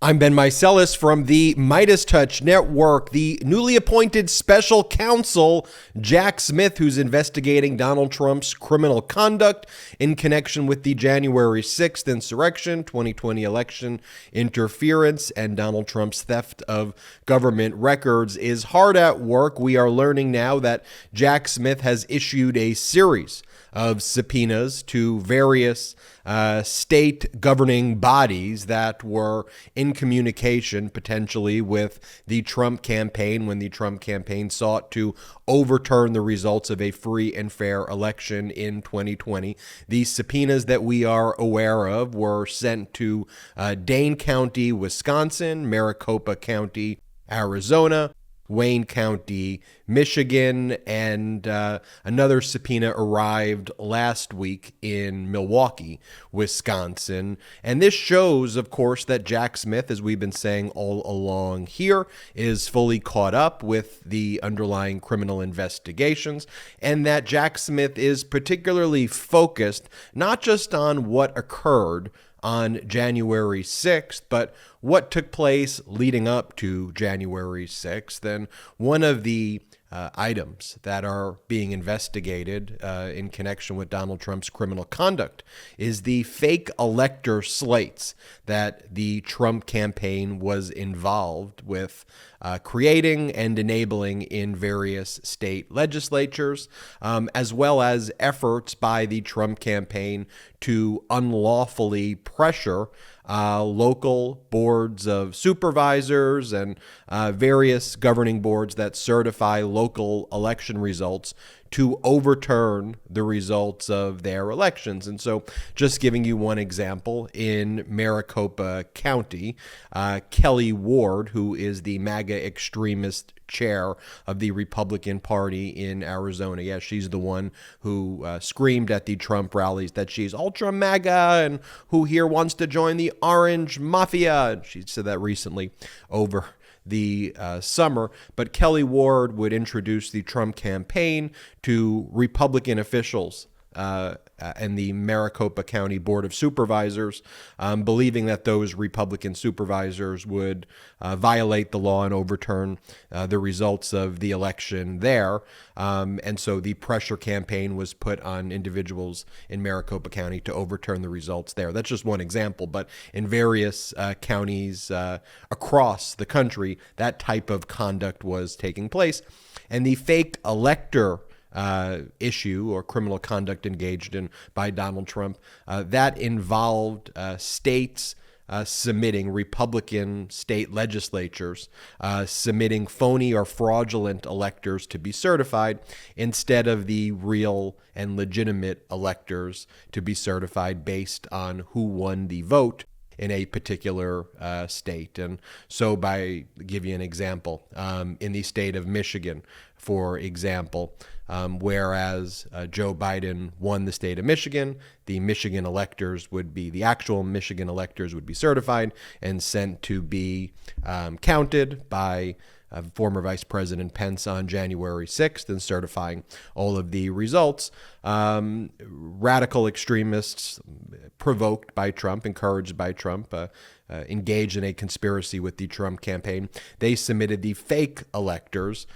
I'm Ben Meiselas from the MeidasTouch Network. The newly appointed special counsel, Jack Smith, who's investigating Donald Trump's criminal conduct in connection with the January 6th insurrection, 2020 election interference, and Donald Trump's theft of government records, is hard at work. We are learning now that Jack Smith has issued a series of subpoenas to various state governing bodies that were in communication potentially with the Trump campaign when the Trump campaign sought to overturn the results of a free and fair election in 2020. These subpoenas that we are aware of were sent to Dane County, Wisconsin, Maricopa County, Arizona, Wayne County, Michigan, and another subpoena arrived last week in Milwaukee, Wisconsin. And this shows, of course, that Jack Smith, as we've been saying all along here, is fully caught up with the underlying criminal investigations, and that Jack Smith is particularly focused not just on what occurred on January 6th, but what took place leading up to January 6th. And one of the items that are being investigated in connection with Donald Trump's criminal conduct is the fake elector slates that the Trump campaign was involved with creating and enabling in various state legislatures, as well as efforts by the Trump campaign to unlawfully pressure local boards of supervisors and various governing boards that certify local election results to overturn the results of their elections. And so, just giving you one example, in Maricopa County, Kelly Ward, who is the MAGA extremist chair of the Republican Party in Arizona. Yeah, she's the one who screamed at the Trump rallies that she's ultra MAGA and who here wants to join the Orange Mafia. She said that recently over the summer. But Kelly Ward would introduce the Trump campaign to Republican officials and the Maricopa County Board of Supervisors, believing that those Republican supervisors would violate the law and overturn the results of the election there. And so the pressure campaign was put on individuals in Maricopa County to overturn the results there. That's just one example, but in various counties across the country, that type of conduct was taking place. And the fake elector issue or criminal conduct engaged in by Donald Trump, that involved states submitting, Republican state legislatures submitting phony or fraudulent electors to be certified instead of the real and legitimate electors to be certified based on who won the vote in a particular state. And so, give you an example, in the state of Michigan, for example, whereas Joe Biden won the state of Michigan, the Michigan electors would be, the actual Michigan electors would be certified and sent to be counted by former Vice President Pence on January 6th and certifying all of the results. Radical extremists provoked by Trump, encouraged by Trump, engaged in a conspiracy with the Trump campaign. They submitted the fake electors,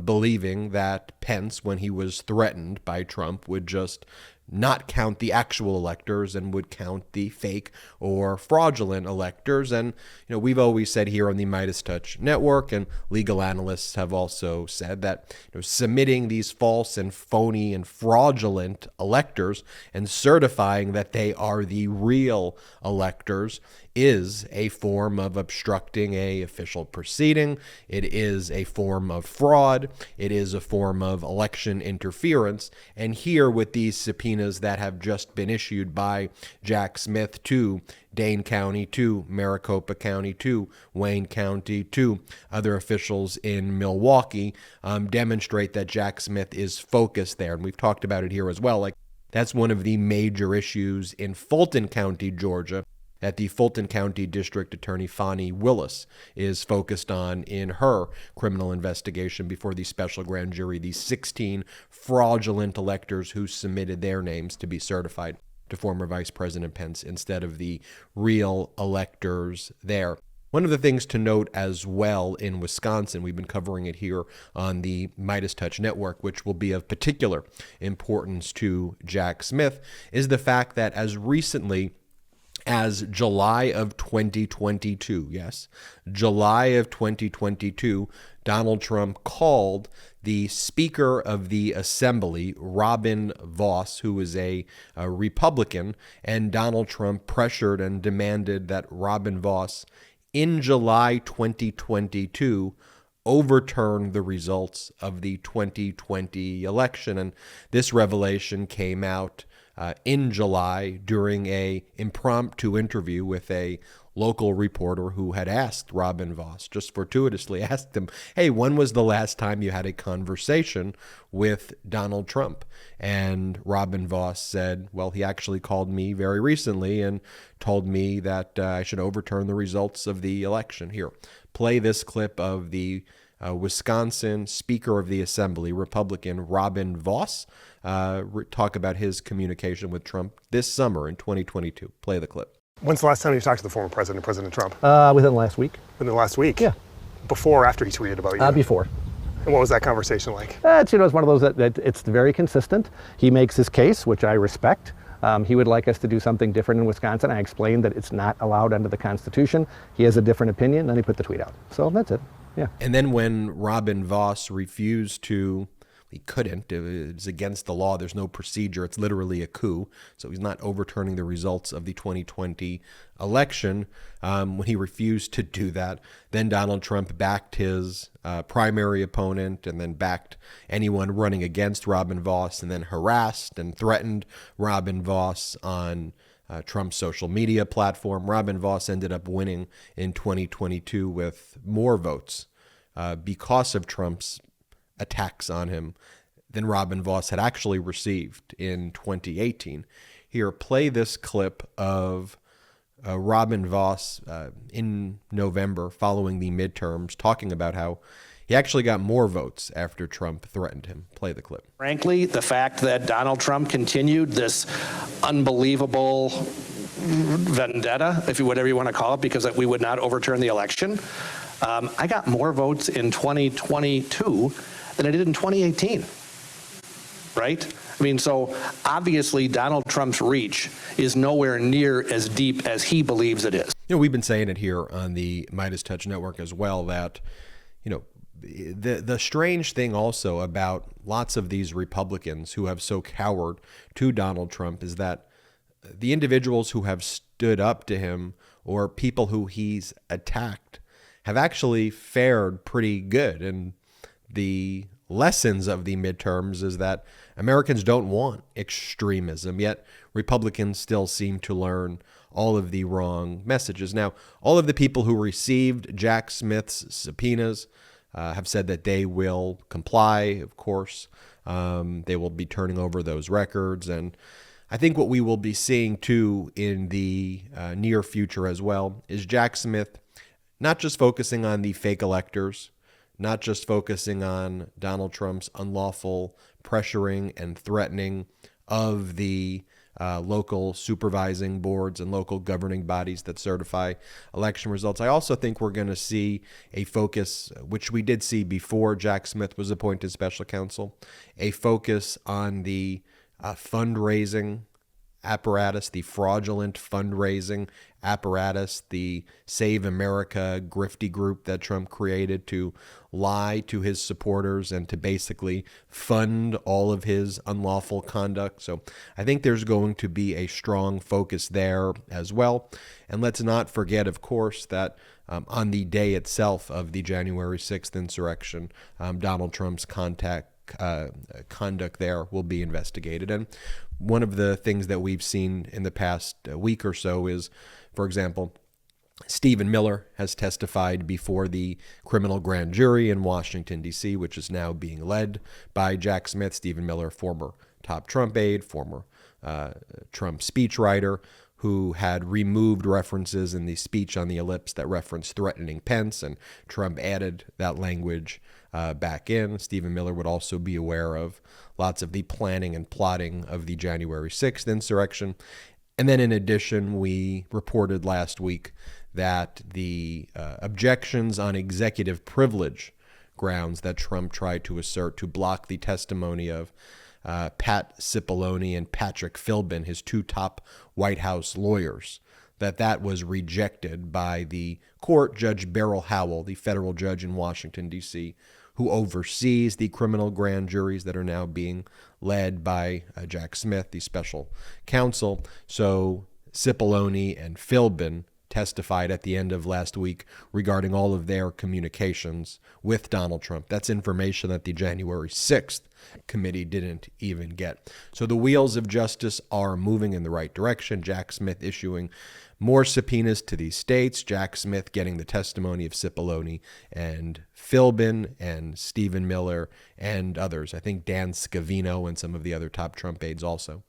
believing that Pence, when he was threatened by Trump, would just not count the actual electors and would count the fake or fraudulent electors. And, we've always said here on the MeidasTouch Network, and legal analysts have also said that, submitting these false and phony and fraudulent electors and certifying that they are the real electors is a form of obstructing a official proceeding. It is a form of fraud. It is a form of election interference. And here, with these subpoenas that have just been issued by Jack Smith to Dane County, to Maricopa County, to Wayne County, to other officials in Milwaukee, demonstrate that Jack Smith is focused there. And we've talked about it here as well. That's one of the major issues in Fulton County, Georgia, that the Fulton County District Attorney Fani Willis is focused on in her criminal investigation before the special grand jury, the 16 fraudulent electors who submitted their names to be certified to former Vice President Pence instead of the real electors there. One of the things to note as well in Wisconsin, we've been covering it here on the MeidasTouch network, which will be of particular importance to Jack Smith, is the fact that as recently as July of 2022, yes, July of 2022, Donald Trump called the Speaker of the Assembly, Robin Vos, who is a Republican, and Donald Trump pressured and demanded that Robin Vos in July 2022 overturn the results of the 2020 election. And this revelation came out in July during a impromptu interview with a local reporter who had asked Robin Vos, just fortuitously asked him, hey, when was the last time you had a conversation with Donald Trump? And Robin Vos said, well, he actually called me very recently and told me that I should overturn the results of the election. Here, play this clip of the Wisconsin Speaker of the Assembly, Republican Robin Vos, talk about his communication with Trump this summer in 2022. Play the clip. When's the last time you talked to the former president, President Trump? Within the last week. Within the last week? Yeah. Before or after he tweeted about you? Before. And what was that conversation like? It's one of those that it's very consistent. He makes his case, which I respect. He would like us to do something different in Wisconsin. I explained that it's not allowed under the Constitution. He has a different opinion, and he put the tweet out. So that's it. Yeah. And then when Robin Vos refused to, he couldn't, it's against the law, there's no procedure, it's literally a coup, so he's not overturning the results of the 2020 election. When he refused to do that, then Donald Trump backed his primary opponent and then backed anyone running against Robin Vos, and then harassed and threatened Robin Vos on Trump's social media platform. Robin Vos ended up winning in 2022 with more votes because of Trump's attacks on him than Robin Vos had actually received in 2018. Here, play this clip of Robin Vos in November following the midterms talking about how he actually got more votes after Trump threatened him. Play the clip. Frankly, the fact that Donald Trump continued this unbelievable vendetta, if you whatever you want to call it, because we would not overturn the election. I got more votes in 2022 than I did in 2018, right? I mean, so obviously Donald Trump's reach is nowhere near as deep as he believes it is. You know, we've been saying it here on the MeidasTouch network as well that, you know, the strange thing also about lots of these Republicans who have so cowered to Donald Trump is that the individuals who have stood up to him or people who he's attacked have actually fared pretty good. And the lessons of the midterms is that Americans don't want extremism, yet Republicans still seem to learn all of the wrong messages. Now, all of the people who received Jack Smith's subpoenas have said that they will comply, of course. They will be turning over those records. And I think what we will be seeing, too, in the near future as well is Jack Smith not just focusing on the fake electors, not just focusing on Donald Trump's unlawful pressuring and threatening of the local supervising boards and local governing bodies that certify election results. I also think we're going to see a focus, which we did see before Jack Smith was appointed special counsel, a focus on the fundraising apparatus, the fraudulent fundraising apparatus, the Save America grifty group that Trump created to lie to his supporters and to basically fund all of his unlawful conduct. So I think there's going to be a strong focus there as well. And let's not forget, of course, that on the day itself of the January 6th insurrection, Donald Trump's conduct there will be investigated. And one of the things that we've seen in the past week or so is, for example, Stephen Miller has testified before the criminal grand jury in Washington, D.C., which is now being led by Jack Smith. Stephen Miller, former top Trump aide, former Trump speechwriter, who had removed references in the speech on the ellipse that referenced threatening Pence, and Trump added that language back in. Stephen Miller would also be aware of lots of the planning and plotting of the January 6th insurrection. And then in addition, we reported last week that the objections on executive privilege grounds that Trump tried to assert to block the testimony of Pat Cipollone and Patrick Philbin, his two top White House lawyers, that was rejected by the court. Judge Beryl Howell, the federal judge in Washington, D.C., who oversees the criminal grand juries that are now being led by Jack Smith, the special counsel. So Cipollone and Philbin testified at the end of last week regarding all of their communications with Donald Trump. That's information that the January 6th committee didn't even get. So the wheels of justice are moving in the right direction. Jack Smith issuing more subpoenas to these states, Jack Smith getting the testimony of Cipollone and Philbin and Stephen Miller and others. I think Dan Scavino and some of the other top Trump aides also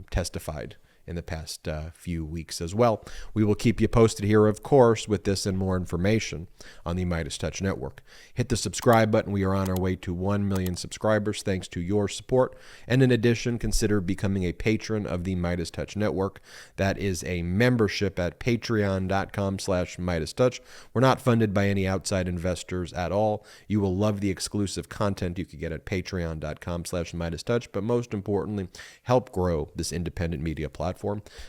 testified in the past few weeks as well. We will keep you posted here, of course, with this and more information on the MeidasTouch Network. Hit the subscribe button. We are on our way to 1 million subscribers thanks to your support. And in addition, consider becoming a patron of the MeidasTouch Network. That is a membership at patreon.com/MeidasTouch. We're not funded by any outside investors at all. You will love the exclusive content you could get at patreon.com/MeidasTouch, but most importantly, help grow this independent media platform.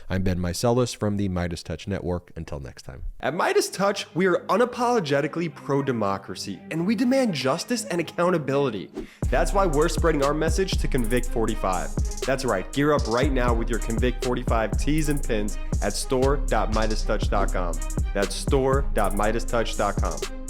I'm Ben Meiselas from the MeidasTouch Network. Until next time. At MeidasTouch, we are unapologetically pro-democracy, and we demand justice and accountability. That's why we're spreading our message to Convict 45. That's right, gear up right now with your Convict 45 tees and pins at store.MeidasTouch.com. That's store.MeidasTouch.com.